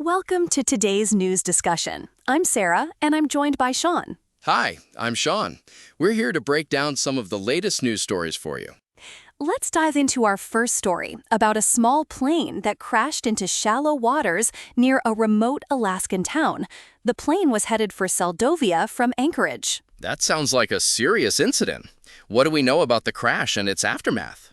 Welcome to today's news discussion. I'm Sarah, and I'm joined by Sean. Hi, I'm Sean. We're here to break down some of the latest news stories for you. Let's dive into our first story about a small plane that crashed into shallow waters near a remote Alaskan town. The plane was headed for Seldovia from Anchorage. That sounds like a serious incident. What do we know about the crash and its aftermath?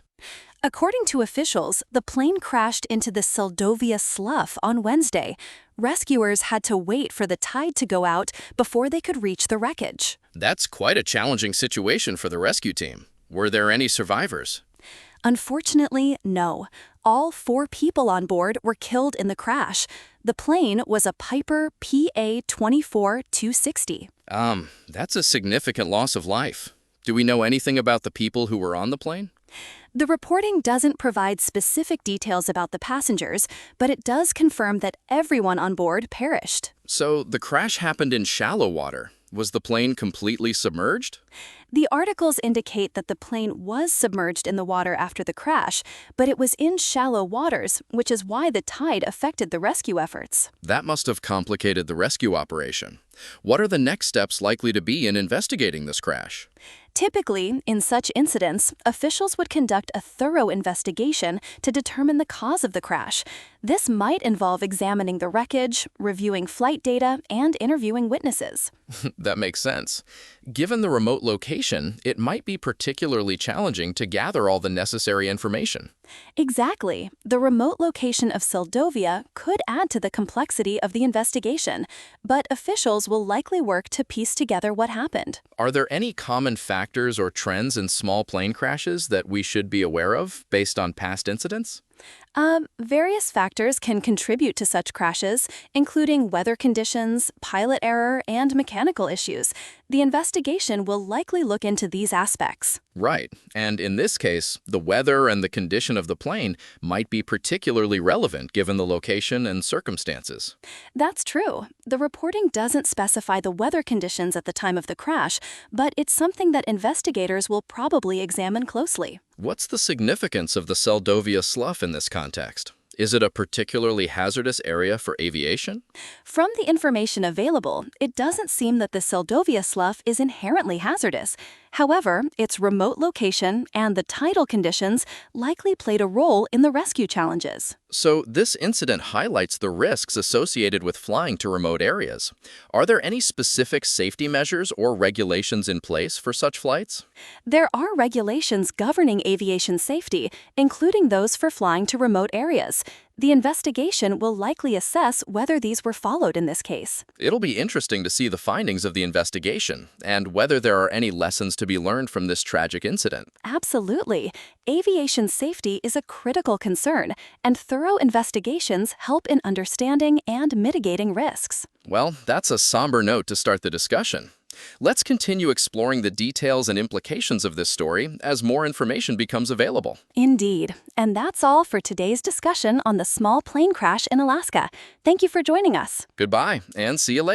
According to officials, the plane crashed into the Seldovia Slough on Wednesday. Rescuers had to wait for the tide to go out before they could reach the wreckage. That's quite a challenging situation for the rescue team. Were there any survivors? Unfortunately, no. All 4 people on board were killed in the crash. The plane was a Piper PA-24-260. That's a significant loss of life. Do we know anything about the people who were on the plane? The reporting doesn't provide specific details about the passengers, but it does confirm that everyone on board perished. So the crash happened in shallow water. Was the plane completely submerged? The articles indicate that the plane was submerged in the water after the crash, but it was in shallow waters, which is why the tide affected the rescue efforts. That must have complicated the rescue operation. What are the next steps likely to be in investigating this crash? Typically, in such incidents, officials would conduct a thorough investigation to determine the cause of the crash. This might involve examining the wreckage, reviewing flight data, and interviewing witnesses. That makes sense. Given the remote location, it might be particularly challenging to gather all the necessary information. Exactly. The remote location of Seldovia could add to the complexity of the investigation, but officials will likely work to piece together what happened. Are there any common factors or trends in small plane crashes that we should be aware of based on past incidents? Various factors can contribute to such crashes, including weather conditions, pilot error, and mechanical issues. The investigation will likely look into these aspects. Right, and in this case, the weather and the condition of the plane might be particularly relevant given the location and circumstances. That's true. The reporting doesn't specify the weather conditions at the time of the crash, but it's something that investigators will probably examine closely. What's the significance of the Seldovia Slough in this context? Is it a particularly hazardous area for aviation? From the information available, it doesn't seem that the Seldovia Slough is inherently hazardous. However, its remote location and the tidal conditions likely played a role in the rescue challenges. So this incident highlights the risks associated with flying to remote areas. Are there any specific safety measures or regulations in place for such flights? There are regulations governing aviation safety, including those for flying to remote areas. The investigation will likely assess whether these were followed in this case. It'll be interesting to see the findings of the investigation and whether there are any lessons to be learned from this tragic incident. Absolutely. Aviation safety is a critical concern, and thorough investigations help in understanding and mitigating risks. Well, that's a somber note to start the discussion. Let's continue exploring the details and implications of this story as more information becomes available. Indeed. And that's all for today's discussion on the small plane crash in Alaska. Thank you for joining us. Goodbye, and see you later.